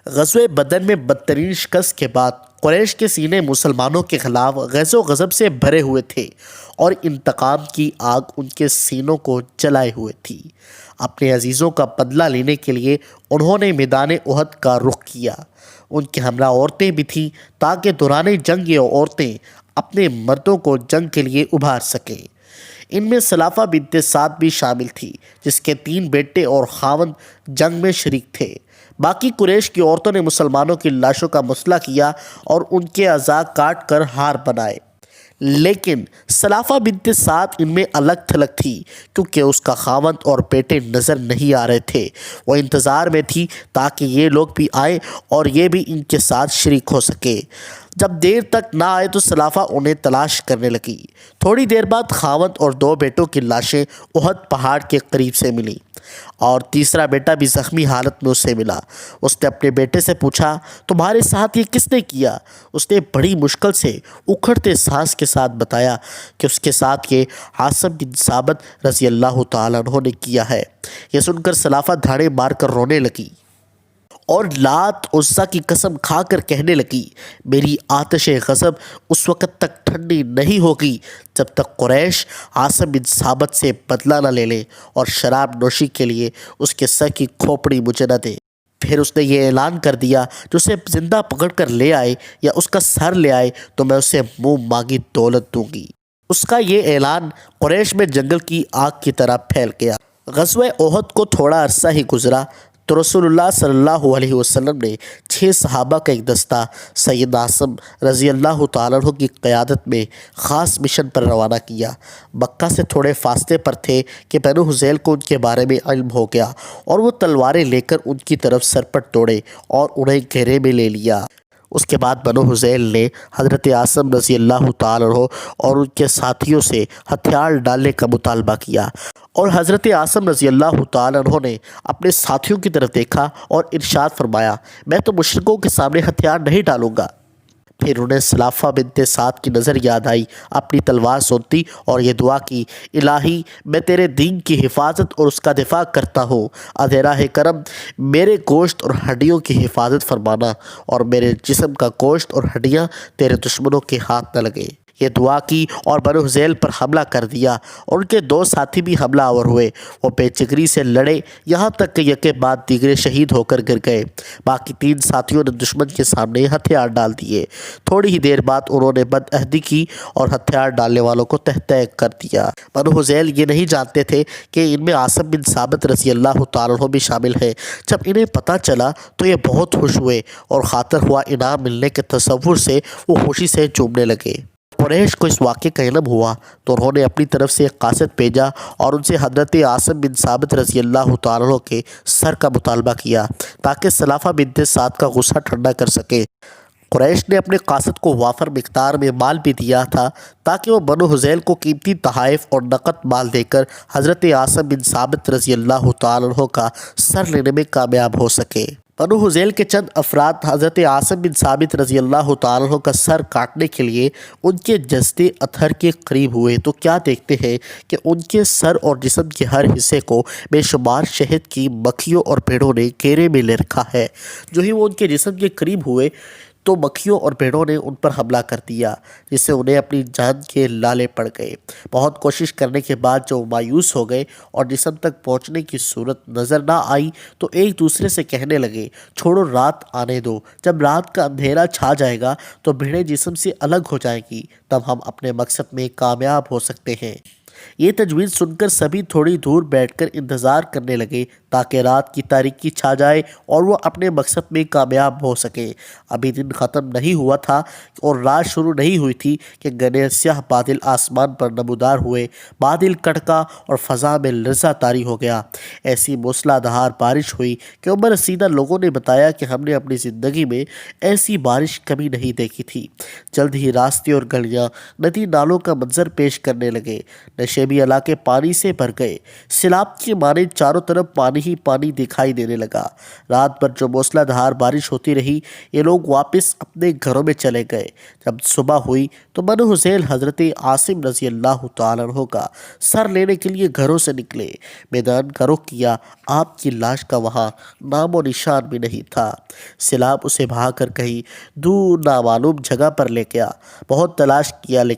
غزوہ بدر میں بدترین شکست کے بعد قریش کے سینے مسلمانوں کے خلاف غیظ و غضب سے بھرے ہوئے تھے اور انتقام کی آگ ان کے سینوں کو جلائے ہوئے تھی۔ اپنے عزیزوں کا بدلہ لینے کے لیے انہوں نے میدان احد کا رخ کیا۔ ان کے ہمراہ عورتیں بھی تھیں تاکہ دوران جنگ یہ عورتیں اپنے مردوں کو جنگ کے لیے ابھار سکیں۔ ان میں سلافہ بنت سعد بھی شامل تھی، جس کے 3 بیٹے اور خاوند جنگ میں شریک تھے۔ باقی قریش کی عورتوں نے مسلمانوں کی لاشوں کا مسئلہ کیا اور ان کے اعضاء کاٹ کر ہار بنائے، لیکن سلافہ بنت سعد ان میں الگ تھلگ تھی کیونکہ اس کا خاوند اور بیٹے نظر نہیں آ رہے تھے۔ وہ انتظار میں تھی تاکہ یہ لوگ بھی آئیں اور یہ بھی ان کے ساتھ شریک ہو سکے۔ جب دیر تک نہ آئے تو سلافہ انہیں تلاش کرنے لگی۔ تھوڑی دیر بعد خاوند اور 2 بیٹوں کی لاشیں احد پہاڑ کے قریب سے ملیں اور تیسرا بیٹا بھی زخمی حالت میں اس سے ملا۔ اس نے اپنے بیٹے سے پوچھا، تمہارے ساتھ یہ کس نے کیا؟ اس نے بڑی مشکل سے اکھڑتے سانس کے ساتھ بتایا کہ اس کے ساتھ یہ عاصم بن ثابت رضی اللہ تعالیٰ عنہ نے کیا ہے۔ یہ سن کر سلافہ دھاڑے مار کر رونے لگی اور لات عزیٰ کی قسم کھا کر کہنے لگی، میری آتش غضب اس وقت تک ٹھنڈی نہیں ہوگی جب تک قریش عاصم بن ثابت سے بدلہ نہ لے لیں اور شراب نوشی کے لیے اس کے سر کی کھوپڑی مجھے نہ دے۔ پھر اس نے یہ اعلان کر دیا، جو اسے زندہ پکڑ کر لے آئے یا اس کا سر لے آئے تو میں اسے منہ مانگی دولت دوں گی۔ اس کا یہ اعلان قریش میں جنگل کی آگ کی طرح پھیل گیا۔ غزوہ احد کو تھوڑا عرصہ ہی گزرا تو رسول اللہ صلی اللہ علیہ وسلم نے 6 صحابہ کا ایک دستہ سید عاصم رضی اللہ تعالیٰ عنہ کی قیادت میں خاص مشن پر روانہ کیا۔ مکہ سے تھوڑے فاصلے پر تھے کہ بنو حذیل کو ان کے بارے میں علم ہو گیا اور وہ تلواریں لے کر ان کی طرف سرپٹ دوڑے اور انہیں گھیرے میں لے لیا۔ اس کے بعد بنو حذیل نے حضرت عاصم رضی اللہ تعالیٰ عنہ اور ان کے ساتھیوں سے ہتھیار ڈالنے کا مطالبہ کیا، اور حضرت عاصم رضی اللہ تعالیٰ عنہ نے اپنے ساتھیوں کی طرف دیکھا اور ارشاد فرمایا، میں تو مشرکوں کے سامنے ہتھیار نہیں ڈالوں گا۔ پھر انہیں سلافہ بنت سعد کی نظر یاد آئی، اپنی تلوار سونتی اور یہ دعا کی، الہی میں تیرے دین کی حفاظت اور اس کا دفاع کرتا ہوں، ادھراہ کرم میرے گوشت اور ہڈیوں کی حفاظت فرمانا اور میرے جسم کا گوشت اور ہڈیاں تیرے دشمنوں کے ہاتھ نہ لگیں۔ یہ دعا کی اور بنو حذیل پر حملہ کر دیا اور ان کے 2 ساتھی بھی حملہ آور ہوئے۔ وہ بے جگری سے لڑے یہاں تک کہ یکے بعد دیگرے شہید ہو کر گر گئے۔ باقی 3 ساتھیوں نے دشمن کے سامنے ہتھیار ڈال دیے۔ تھوڑی ہی دیر بعد انہوں نے بد عہدی کی اور ہتھیار ڈالنے والوں کو تہہ تہہ کر دیا۔ بنو حذیل یہ نہیں جانتے تھے کہ ان میں عاصم بن ثابت رضی اللہ تعالیٰ عنہ بھی شامل ہیں۔ جب انہیں پتہ چلا تو یہ بہت خوش ہوئے اور خاطر ہوا انعام ملنے کے تصور سے وہ خوشی سے جھومنے لگے۔ قریش کو اس واقعے کا علم ہوا تو انہوں نے اپنی طرف سے ایک قاصد بھیجا اور ان سے حضرت عاصم بن ثابت رضی اللہ تعالیٰ عنہ کے سر کا مطالبہ کیا تاکہ سلافہ بنت سعد کا غصہ ٹھنڈا کر سکے۔ قریش نے اپنے قاصد کو وافر مقدار میں مال بھی دیا تھا تاکہ وہ بنو حذیل کو قیمتی تحائف اور نقد مال دے کر حضرت عاصم بن ثابت رضی اللہ تعالیٰ عنہ کا سر لینے میں کامیاب ہو سکے۔ بنو حذیل کے چند افراد حضرت عاصم بن ثابت رضی اللہ تعالیٰ عنہ کا سر کاٹنے کے لیے ان کے جسد اطہر کے قریب ہوئے تو کیا دیکھتے ہیں کہ ان کے سر اور جسم کے ہر حصے کو بے شمار شہد کی مکھیوں اور بھیڑوں نے گھیرے میں لے رکھا ہے۔ جو ہی وہ ان کے جسم کے قریب ہوئے تو مکھیوں اور بھیڑوں نے ان پر حملہ کر دیا، جس سے انہیں اپنی جان کے لالے پڑ گئے۔ بہت کوشش کرنے کے بعد جو مایوس ہو گئے اور جسم تک پہنچنے کی صورت نظر نہ آئی تو ایک دوسرے سے کہنے لگے، چھوڑو رات آنے دو، جب رات کا اندھیرا چھا جائے گا تو بھیڑیں جسم سے الگ ہو جائیں گی، تب ہم اپنے مقصد میں کامیاب ہو سکتے ہیں۔ یہ تجویز سن کر سبھی تھوڑی دور بیٹھ کر انتظار کرنے لگے تاکہ رات کی تاریکی چھا جائے اور وہ اپنے مقصد میں کامیاب ہو سکیں۔ ابھی دن ختم نہیں ہوا تھا اور رات شروع نہیں ہوئی تھی کہ گھنے سیاہ بادل آسمان پر نمودار ہوئے۔ بادل کڑکا اور فضا میں لرزہ طاری ہو گیا۔ ایسی موسلا دھار بارش ہوئی کہ عمر رسیدہ لوگوں نے بتایا کہ ہم نے اپنی زندگی میں ایسی بارش کبھی نہیں دیکھی تھی۔ جلد ہی راستے اور گلیاں ندی نالوں کا منظر پیش کرنے لگے۔ نشیبی علاقے پانی سے بھر گئے، سیلاب کے مانند چاروں طرف پانی پانی ہی پانی دکھائی دینے لگا۔ رات بھر جو موسلا دھار بارش ہوتی رہی، یہ لوگ واپس اپنے گھروں میں چلے گئے۔ جب صبح ہوئی تو بنو حذیل حضرت عاصم رضی اللہ تعالیٰ عنہ کا سر لینے کے لیے گھروں سے نکلے۔ میدان کا رخ کیا، آپ کی لاش کا وہاں نام و نشان بھی نہیں تھا۔ سیلاب اسے بہا کر کہیں دور نامعلوم جگہ پر لے گیا۔ بہت تلاش کیا لیکن